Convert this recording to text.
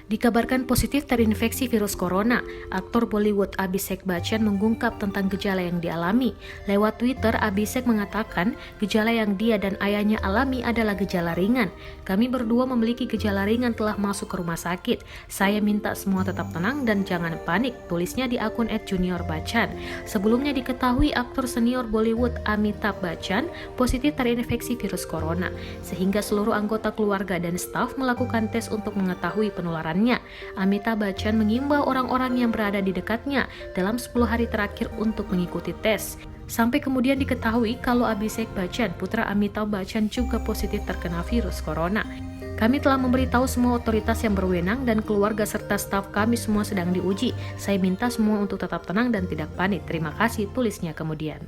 Dikabarkan positif terinfeksi virus corona, aktor Bollywood Abhishek Bachchan mengungkap tentang gejala yang dialami. Lewat Twitter, Abhishek mengatakan gejala yang dia dan ayahnya alami adalah gejala ringan. Kami berdua memiliki gejala ringan telah masuk ke rumah sakit. Saya minta semua tetap tenang dan jangan panik, tulisnya di akun @junior_bachchan. Sebelumnya diketahui aktor senior Bollywood Amitabh Bachchan positif terinfeksi virus corona, sehingga seluruh anggota keluarga dan staf melakukan tes untuk mengetahui penularan. Amitabh Bachchan mengimbau orang-orang yang berada di dekatnya dalam 10 hari terakhir untuk mengikuti tes. Sampai kemudian diketahui kalau Abhishek Bachchan, putra Amitabh Bachchan, juga positif terkena virus corona. Kami telah memberitahu semua otoritas yang berwenang dan keluarga serta staf kami semua sedang diuji. Saya minta semua untuk tetap tenang dan tidak panik. Terima kasih, tulisnya kemudian.